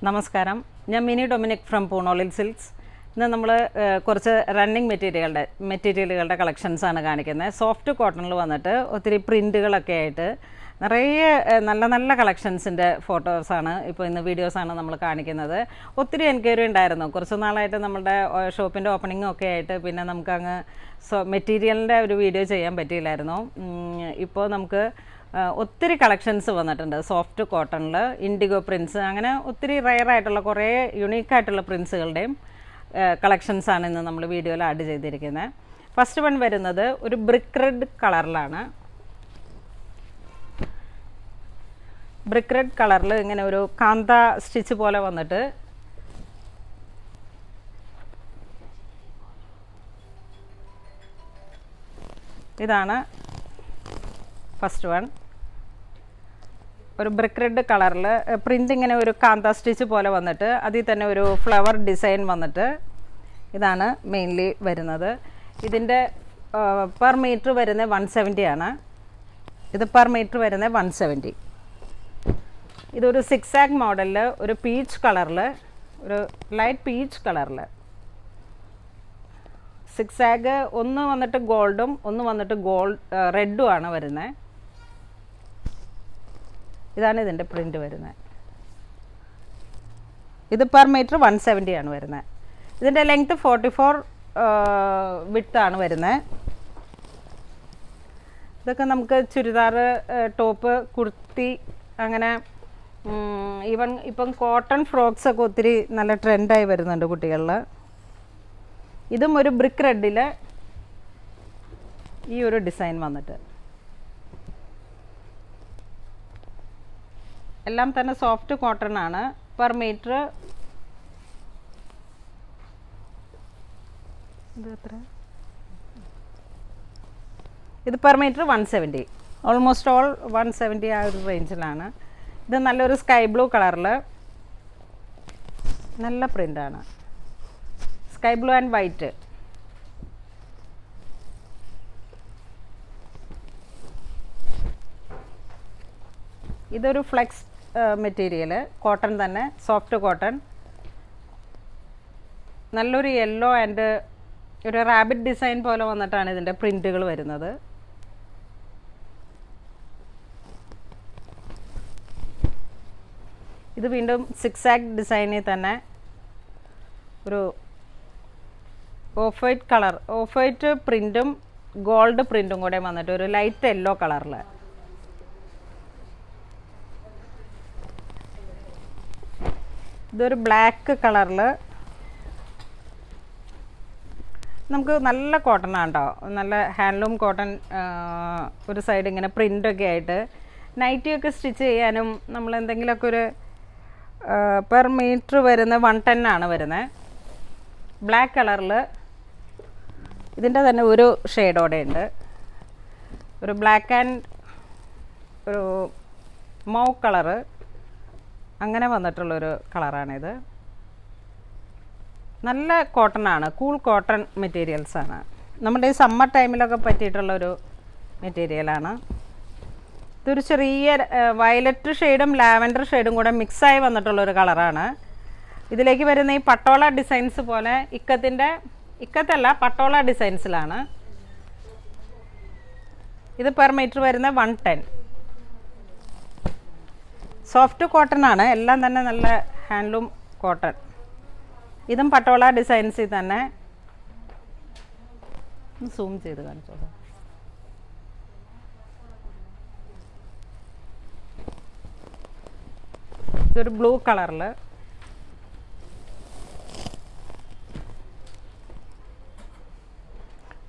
നമസ്കാരം, ഞാൻ mini Dominic from പൂണോളിൽ silks. ഇന്ന് നമ്മൾ കുറച്ച് റണ്ണിങ് മെറ്റീരിയലുകളുടെ കളക്ഷൻസാണ് കാണിക്കുന്നത്. സോഫ്റ്റ് കോട്ടണിൽ വന്നിട്ട് ഒത്തിരി പ്രിൻറ്റുകളൊക്കെ ആയിട്ട് നിറയെ നല്ല നല്ല കളക്ഷൻസിൻ്റെ ഫോട്ടോസാണ് ഇപ്പോൾ ഇന്ന് വീഡിയോസാണ് നമ്മൾ കാണിക്കുന്നത്. ഒത്തിരി എൻക്വയറി ഉണ്ടായിരുന്നു കുറച്ച് നാളായിട്ട് നമ്മുടെ ഷോപ്പിൻ്റെ ഓപ്പണിങ്ങും ഒക്കെ ആയിട്ട്. പിന്നെ നമുക്കങ്ങ് മെറ്റീരിയലിൻ്റെ ഒരു വീഡിയോ ചെയ്യാൻ പറ്റിയില്ലായിരുന്നു. ഇപ്പോൾ നമുക്ക് ഒത്തിരി കളക്ഷൻസ് വന്നിട്ടുണ്ട്. സോഫ്റ്റ് കോട്ടണിൽ ഇൻഡിഗോ പ്രിൻസ്, അങ്ങനെ ഒത്തിരി റയറായിട്ടുള്ള കുറേ യുണീക്കായിട്ടുള്ള പ്രിൻസുകളുടെയും കളക്ഷൻസാണ് ഇന്ന് നമ്മൾ വീഡിയോയിൽ ആഡ് ചെയ്തിരിക്കുന്നത്. ഫസ്റ്റ് വൺ വരുന്നത് ഒരു ബ്രിക്ക് റെഡ് കളറിലാണ്. ബ്രിക്ക് റെഡ് കളറിൽ ഇങ്ങനെ ഒരു കാന്ത സ്റ്റിച്ച് പോലെ വന്നിട്ട് ഇതാണ് ഫസ്റ്റ് വൺ. ഒരു ബ്രിക്ക് റെഡ് കളറിൽ പ്രിൻ്റ് ഇങ്ങനെ ഒരു കാന്ത സ്റ്റിച്ച് പോലെ വന്നിട്ട് അതിൽ തന്നെ ഒരു ഫ്ലവർ ഡിസൈൻ വന്നിട്ട് ഇതാണ് മെയിൻലി വരുന്നത്. ഇതിൻ്റെ പെർ മീറ്റർ വരുന്നത് 170 ആണ്. ഇത് പെർ മീറ്റർ വരുന്നത് 170. ഇതൊരു സിക്സാഗ് മോഡലിൽ ഒരു പീച്ച് കളറിൽ, ഒരു ലൈറ്റ് പീച്ച് കളറിൽ സിക്സാഗ്, ഒന്ന് വന്നിട്ട് ഗോൾഡും ഒന്ന് വന്നിട്ട് റെഡും ആണ് വരുന്നത്. ഇതാണ് ഇതിൻ്റെ പ്രിൻ്റ് വരുന്നത്. ഇത് പെർ മീറ്റർ 170 ആണ് വരുന്നത്. ഇതിൻ്റെ ലെങ്ത്ത് 44 വിഡ്ത്താണ് വരുന്നത്. ഇതൊക്കെ നമുക്ക് ചുരിദാർ, ടോപ്പ്, കുർത്തി, അങ്ങനെ ഈവൻ ഇപ്പം കോട്ടൺ ഫ്രോക്സൊക്കെ ഒത്തിരി നല്ല ട്രെൻഡായി വരുന്നുണ്ട് കുട്ടികളിൽ. ഇതും ഒരു ബ്രിക്ക് റെഡിൽ ഈ ഒരു ഡിസൈൻ വന്നിട്ട് എല്ലാം തന്നെ സോഫ്റ്റ് കോട്ടൺ ആണ്. പെർ മീറ്റർ ഇത് പെർ മീറ്റർ 170, ഓൾമോസ്റ്റ് ഓൾ 170 ആ ഒരു റേഞ്ചിലാണ്. ഇത് നല്ലൊരു സ്കൈ ബ്ലൂ കളറിൽ നല്ല പ്രിൻ്റാണ്. Sky blue and white. ഇതൊരു ഫ്ലെക്സ് മെറ്റീരിയൽ, കോട്ടൺ തന്നെ, സോഫ്റ്റ് കോട്ടൺ. നല്ലൊരു യെല്ലോ ആൻഡ് ഒരു റാബിറ്റ് ഡിസൈൻ പോലെ വന്നിട്ടാണ് ഇതിൻ്റെ പ്രിൻറ്റുകൾ വരുന്നത്. ഇത് വീണ്ടും സിക്സാഗ് ഡിസൈനിൽ തന്നെ ഒരു off white colour, off white പ്രിൻറ്റും ഗോൾഡ് പ്രിൻറ്റും കൂടെ വന്നിട്ട് ഒരു ലൈറ്റ് യെല്ലോ കളറിൽ. ഇതൊരു ബ്ലാക്ക് കളറിൽ നമുക്ക് നല്ല കോട്ടൺ ആണ് കേട്ടോ, നല്ല ഹാൻഡ്ലൂം കോട്ടൺ. ഒരു സൈഡ് ഇങ്ങനെ പ്രിൻ്റൊക്കെ ആയിട്ട് നൈറ്റിയൊക്കെ സ്റ്റിച്ച് ചെയ്യാനും നമ്മൾ എന്തെങ്കിലുമൊക്കെ ഒരു പെർ മീറ്റർ വരുന്ന 110 ആണ് വരുന്നത്. ബ്ലാക്ക് കളറിൽ ഇതിൻ്റെ തന്നെ ഒരു ഷെയ്ഡോടെ ഉണ്ട്, ഒരു ബ്ലാക്ക് ആൻഡ് ഒരു മൗ കളറ്, അങ്ങനെ വന്നിട്ടുള്ളൊരു കളറാണിത്. നല്ല കോട്ടൺ ആണ്, കൂൾ കോട്ടൺ മെറ്റീരിയൽസാണ്. നമ്മുടെ ഈ സമ്മർ ടൈമിലൊക്കെ പറ്റിയിട്ടുള്ളൊരു മെറ്റീരിയലാണ്. ഇതൊരു ചെറിയ വയലറ്റ് ഷെയ്ഡും ലാവൻഡർ ഷെയ്ഡും കൂടെ മിക്സായി വന്നിട്ടുള്ളൊരു കളറാണ്. ഇതിലേക്ക് വരുന്ന ഈ പട്ടോള ഡിസൈൻസ് പോലെ ഇക്കത്തല്ല പട്ടോള ഡിസൈൻസിലാണ്. ഇത് പെർ മീറ്റർ വരുന്ന 110. സോഫ്റ്റ് കോട്ടൺ ആണ്, എല്ലാം തന്നെ നല്ല ഹാൻഡ്ലൂം കോട്ടൺ. ഇതും പട്ടോള ഡിസൈൻസിൽ തന്നെ. സൂം ചെയ്ത് കാണിച്ചോളൂ. ഇതൊരു ബ്ലൂ കളറിൽ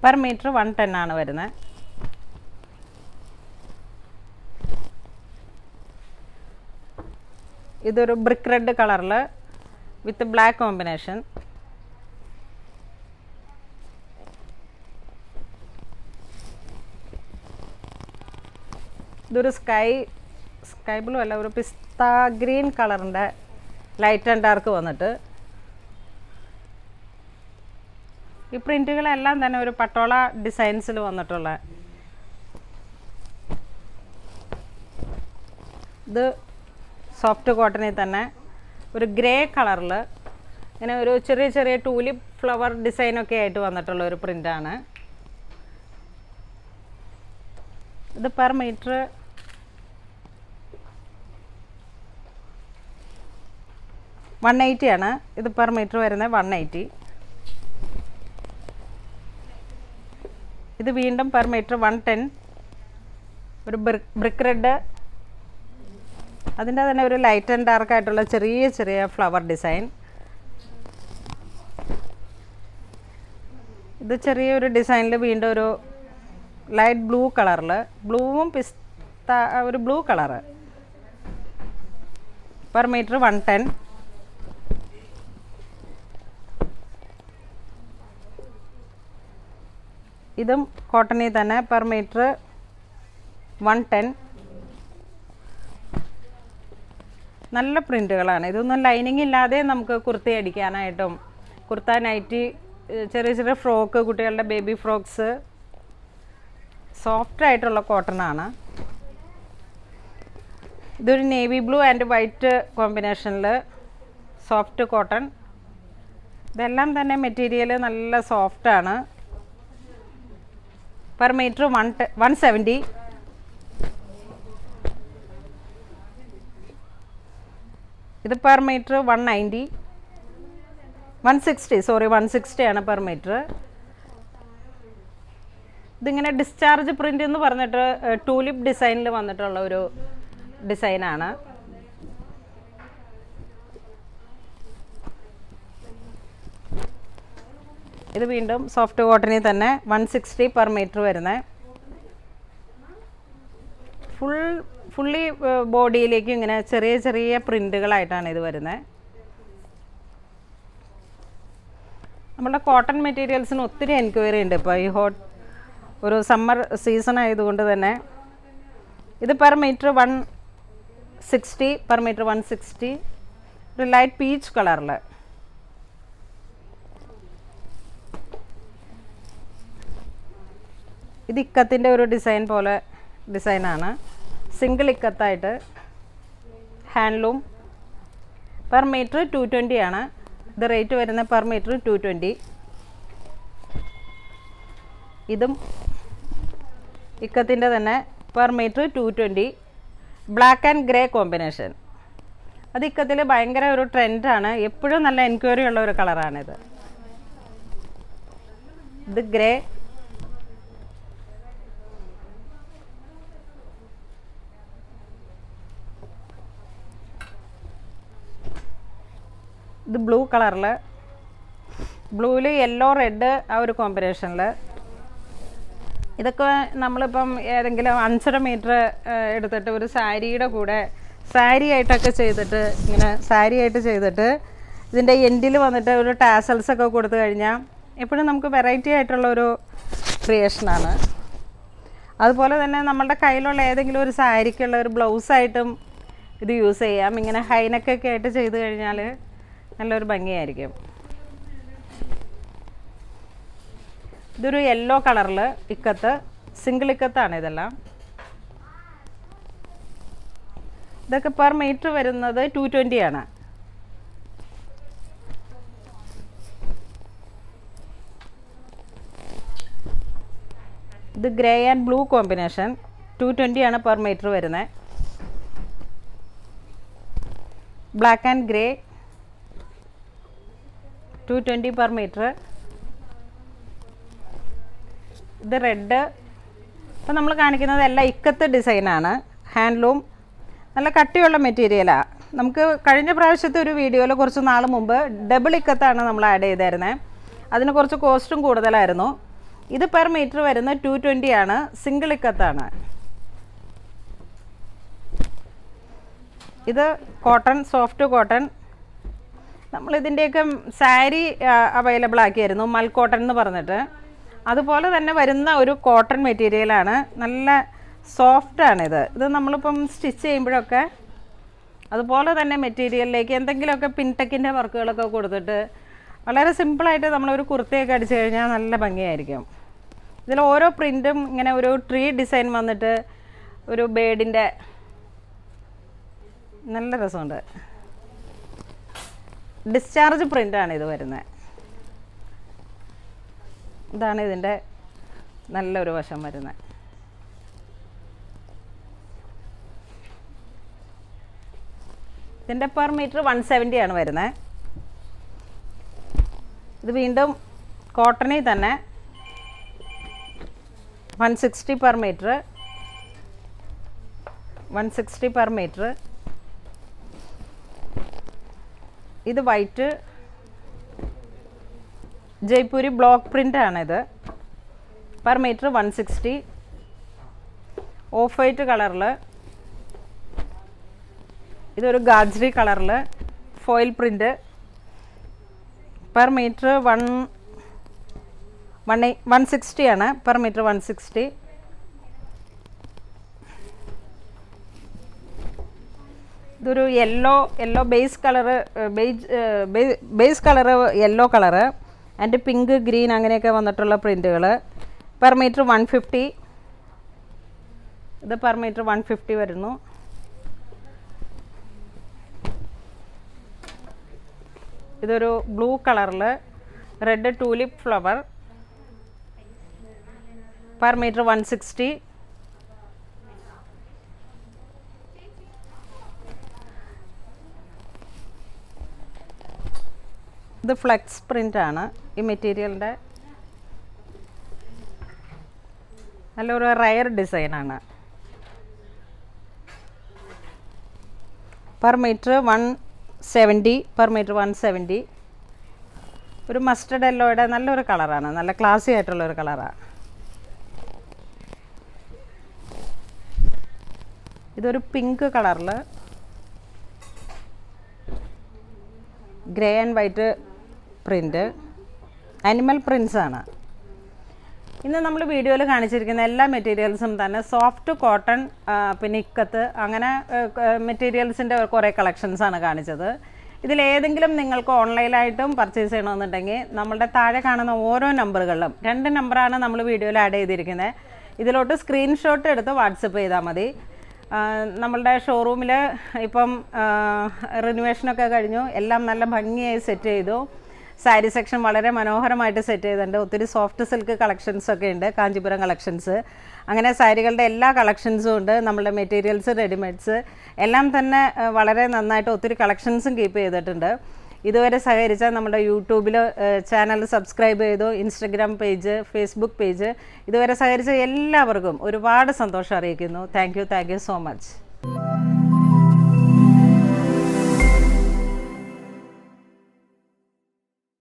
പെർ മീറ്റർ 110 ആണ് വരുന്നത്. ഇതൊരു ബ്രിക്ക് റെഡ് കളറിൽ വിത്ത് ബ്ലാക്ക് കോമ്പിനേഷൻ. ഇതൊരു സ്കൈ ബ്ലൂ അല്ല, ഒരു പിസ്ത ഗ്രീൻ കളറിൻ്റെ ലൈറ്റ് ആൻഡ് ഡാർക്ക് വന്നിട്ട് ഈ പ്രിൻറ്റുകളെല്ലാം തന്നെ ഒരു പട്ടോള ഡിസൈൻസിൽ വന്നിട്ടുള്ള. ഇത് സോഫ്റ്റ് കോട്ടണിൽ തന്നെ ഒരു ഗ്രേ കളറിൽ ഇങ്ങനെ ഒരു ചെറിയ ചെറിയ ടൂലിപ്പ് ഫ്ലവർ ഡിസൈനൊക്കെ ആയിട്ട് വന്നിട്ടുള്ള ഒരു പ്രിൻ്റാണ്. ഇത് പെർ മീറ്റർ 180 ആണ്. ഇത് പെർ മീറ്റർ വരുന്നത് 180. ഇത് വീണ്ടും പെർ മീറ്റർ 110. ഒരു ബ്രിക്ക് റെഡ്, അതിൻ്റെ തന്നെ ഒരു ലൈറ്റ് ആൻഡ് ഡാർക്ക് ആയിട്ടുള്ള ചെറിയ ചെറിയ ഫ്ലവർ ഡിസൈൻ. ഇത് ചെറിയൊരു ഡിസൈനിൽ വീണ്ടും ഒരു ലൈറ്റ് ബ്ലൂ കളറിൽ, ബ്ലൂവും ഒരു ബ്ലൂ കളറ്, പെർ മീറ്റർ 110. ഇതും കോട്ടണിൽ തന്നെ പെർ മീറ്റർ 110. നല്ല പ്രിൻ്റുകളാണ്. ഇതൊന്നും ലൈനിങ് ഇല്ലാതെ നമുക്ക് കുർത്തി അടിക്കാനായിട്ടും കുർത്ത നൈറ്റി, ചെറിയ ചെറിയ ഫ്രോക്ക്, കുട്ടികളുടെ ബേബി ഫ്രോക്സ്, സോഫ്റ്റ് ആയിട്ടുള്ള കോട്ടണാണ്. ഇതൊരു നേവി ബ്ലൂ ആൻഡ് വൈറ്റ് കോമ്പിനേഷനിൽ സോഫ്റ്റ് കോട്ടൺ. ഇതെല്ലാം തന്നെ മെറ്റീരിയൽ നല്ല സോഫ്റ്റാണ്. Per metre 170. ഇത് പെർ മീറ്റർ 160 ആണ് പെർ മീറ്റർ. ഇതിങ്ങനെ ഡിസ്ചാർജ് പ്രിൻ്റ് എന്ന് പറഞ്ഞിട്ട് ടൂലിപ്പ് ഡിസൈനിൽ വന്നിട്ടുള്ള ഒരു ഡിസൈനാണ്. ഇത് വീണ്ടും സോഫ്റ്റ് കോട്ടണിൽ തന്നെ 160 പെർ മീറ്റർ വരുന്നത്. ഫുള്ളി ബോഡിയിലേക്ക് ഇങ്ങനെ ചെറിയ ചെറിയ പ്രിൻ്റുകളായിട്ടാണ് ഇത് വരുന്നത്. നമ്മളുടെ കോട്ടൺ മെറ്റീരിയൽസിന് ഒത്തിരി എൻക്വയറി ഉണ്ട് ഇപ്പോൾ ഈ ഒരു സമ്മർ സീസൺ ആയതുകൊണ്ട് തന്നെ. ഇത് പെർ മീറ്റർ 160 ഒരു ലൈറ്റ് പീച്ച് കളറിൽ. ഇത് ഇക്കത്തിൻ്റെ ഒരു ഡിസൈൻ പോലെ ഡിസൈനാണ്. സിംഗിൾ ഇക്കത്തായിട്ട് ഹാൻഡ്ലൂം. പെർ മീറ്റർ 220 ആണ്. ഇത് റേറ്റ് വരുന്നത് പെർ മീറ്റർ 220. ഇതും ഇക്കത്തിൻ്റെ തന്നെ per metre 220. Black and grey combination. അത് ഇക്കത്തിൽ ഭയങ്കര ഒരു ട്രെൻഡാണ്. എപ്പോഴും നല്ല എൻക്വയറി ഉള്ള ഒരു കളറാണിത്. ഇത് ഗ്രേ. ഇത് ബ്ലൂ കളറിൽ, ബ്ലൂവിൽ യെല്ലോ റെഡ് ആ ഒരു കോമ്പിനേഷനിൽ. ഇതൊക്കെ നമ്മളിപ്പം ഏതെങ്കിലും 5.5 മീറ്റർ എടുത്തിട്ട് ഒരു സാരിയുടെ കൂടെ സാരി ആയിട്ടൊക്കെ ചെയ്തിട്ട് ഇങ്ങനെ സാരി ആയിട്ട് ചെയ്തിട്ട് ഇതിൻ്റെ എൻഡിൽ വന്നിട്ട് ഒരു ടാസൽസൊക്കെ കൊടുത്തു കഴിഞ്ഞാൽ എപ്പോഴും നമുക്ക് വെറൈറ്റി ആയിട്ടുള്ളൊരു ക്രിയേഷനാണ്. അതുപോലെ തന്നെ നമ്മളുടെ കയ്യിലുള്ള ഏതെങ്കിലും ഒരു സാരിക്കുള്ള ഒരു ബ്ലൗസായിട്ടും ഇത് യൂസ് ചെയ്യാം. ഇങ്ങനെ ഹൈനെക്കൊക്കെ ആയിട്ട് ചെയ്ത് കഴിഞ്ഞാൽ നല്ലൊരു ഭംഗിയായിരിക്കും. ഇതൊരു യെല്ലോ കളറിൽ ഇക്കത്ത്, സിംഗിൾ ഇക്കത്താണ് ഇതെല്ലാം. ഇതൊക്കെ പെർ മീറ്റർ വരുന്നത് 220 ആണ്. ഇത് ഗ്രേ ആൻഡ് ബ്ലൂ കോമ്പിനേഷൻ 220 ആണ് പെർ മീറ്റർ വരുന്നത്. Black and grey 220 per metre. ഇത് റെഡ്. ഇപ്പം നമ്മൾ കാണിക്കുന്നത് എല്ലാം ഇക്കത്ത് ഡിസൈനാണ്. ഹാൻഡ്ലൂം, നല്ല കട്ടിയുള്ള മെറ്റീരിയലാണ്. നമുക്ക് കഴിഞ്ഞ പ്രാവശ്യത്തെ ഒരു വീഡിയോയിൽ കുറച്ച് നാൾ മുമ്പ് ഡബിൾ ഇക്കത്താണ് നമ്മൾ ആഡ് ചെയ്തായിരുന്നത്. അതിന് കുറച്ച് കോസ്റ്റും കൂടുതലായിരുന്നു. ഇത് പെർ മീറ്റർ വരുന്നത് 220 ആണ്. സിംഗിൾ ഇക്കത്താണ്. ഇത് കോട്ടൺ, സോഫ്റ്റ് കോട്ടൺ. നമ്മളിതിൻ്റെയൊക്കെ സാരി അവൈലബിൾ ആക്കിയായിരുന്നു, മൽ കോട്ടൺ എന്ന് പറഞ്ഞിട്ട്. അതുപോലെ തന്നെ വരുന്ന ഒരു കോട്ടൺ മെറ്റീരിയലാണ്. നല്ല സോഫ്റ്റാണിത്. ഇത് നമ്മളിപ്പം സ്റ്റിച്ച് ചെയ്യുമ്പോഴൊക്കെ അതുപോലെ തന്നെ മെറ്റീരിയലിലേക്ക് എന്തെങ്കിലുമൊക്കെ പിൻടെക്കിൻ്റെ വർക്കുകളൊക്കെ കൊടുത്തിട്ട് വളരെ സിമ്പിളായിട്ട് നമ്മളൊരു കുർത്തയൊക്കെ അടിച്ചു കഴിഞ്ഞാൽ നല്ല ഭംഗിയായിരിക്കും. ഇതിൽ ഓരോ പ്രിൻറ്റും ഇങ്ങനെ ഒരു ട്രീ ഡിസൈൻ വന്നിട്ട് ഒരു ബേഡിൻ്റെ നല്ല രസമുണ്ട്. ഡിസ്ചാർജ് പ്രിൻ്റാണ് ഇത് വരുന്നത്. ഇതാണ് ഇതിൻ്റെ നല്ലൊരു വശം വരുന്നത്. ഇതിൻ്റെ പെർ മീറ്റർ 170 ആണ് വരുന്നത്. ഇത് വീണ്ടും കോട്ടണിൽ തന്നെ 160 പെർ മീറ്റർ, 160 പെർ മീറ്റർ. ഇത് വൈറ്റ് ജയ്പൂരി ബ്ലോക്ക് പ്രിൻ്റാണിത്. Per metre 160. ഓഫ് വൈറ്റ് കളറിൽ, ഇതൊരു ഗാജ്രി കളറിൽ ഫോയിൽ പ്രിൻ്റ്. പെർ മീറ്റർ 160 ആണ്. Per metre 160. ഇതൊരു yellow base colour, base colour yellow colour and pink green അങ്ങനെയൊക്കെ വന്നിട്ടുള്ള പ്രിൻ്റുകൾ. Per metre 150. ഇത് പെർ മീറ്റർ 150 വരുന്നു. ഇതൊരു ബ്ലൂ കളറിൽ red tulip flower. Per metre 160. ഇത് ഫ്ലെക്സ് പ്രിൻ്റാണ്. ഈ മെറ്റീരിയലിൻ്റെ നല്ലൊരു റയർ ഡിസൈനാണ്. Per metre 170. Per metre 170. ഒരു മസ്റ്റർഡ് യെല്ലോയുടെ നല്ലൊരു കളറാണ്, നല്ല ക്ലാസി ആയിട്ടുള്ളൊരു കളറാണ്. ഇതൊരു പിങ്ക് കളറിൽ grey and white print, animal പ്രിൻസാണ്. ഇന്ന് നമ്മൾ വീഡിയോയിൽ കാണിച്ചിരിക്കുന്ന എല്ലാ മെറ്റീരിയൽസും തന്നെ സോഫ്റ്റ് കോട്ടൺ, പിന്നെ ഇക്കത്ത്, അങ്ങനെ മെറ്റീരിയൽസിൻ്റെ കുറേ കളക്ഷൻസാണ് കാണിച്ചത്. ഇതിലേതെങ്കിലും നിങ്ങൾക്ക് ഓൺലൈനായിട്ടും പർച്ചേസ് ചെയ്യണമെന്നുണ്ടെങ്കിൽ നമ്മളുടെ താഴെ കാണുന്ന ഓരോ നമ്പറുകളിലും 2 നമ്പറാണ് നമ്മൾ വീഡിയോയിൽ ആഡ് ചെയ്തിരിക്കുന്നത്. ഇതിലോട്ട് സ്ക്രീൻഷോട്ട് എടുത്ത് വാട്സപ്പ് ചെയ്താൽ മതി. നമ്മളുടെ ഷോറൂമിൽ ഇപ്പം റിനോവേഷനൊക്കെ കഴിഞ്ഞു, എല്ലാം നല്ല ഭംഗിയായി സെറ്റ് ചെയ്തു. സാരി സെക്ഷൻ വളരെ മനോഹരമായിട്ട് സെറ്റ് ചെയ്തിട്ടുണ്ട്. ഒത്തിരി സോഫ്റ്റ് സിൽക്ക് കളക്ഷൻസൊക്കെ ഉണ്ട്, കാഞ്ചീപുരം കളക്ഷൻസ്. അങ്ങനെ സാരികളുടെ എല്ലാ കളക്ഷൻസും ഉണ്ട്. നമ്മളുടെ മെറ്റീരിയൽസ്, റെഡിമെയ്ഡ്സ് എല്ലാം തന്നെ വളരെ നന്നായിട്ട് ഒത്തിരി കളക്ഷൻസും കീപ്പ് ചെയ്തിട്ടുണ്ട്. ഇതുവരെ സഹകരിച്ച നമ്മുടെ യൂട്യൂബിൽ ചാനൽ സബ്സ്ക്രൈബ് ചെയ്തു, ഇൻസ്റ്റഗ്രാം പേജ്, ഫേസ്ബുക്ക് പേജ്, ഇതുവരെ സഹകരിച്ച എല്ലാവർക്കും ഒരുപാട് സന്തോഷം അറിയിക്കുന്നു. Thank you so much.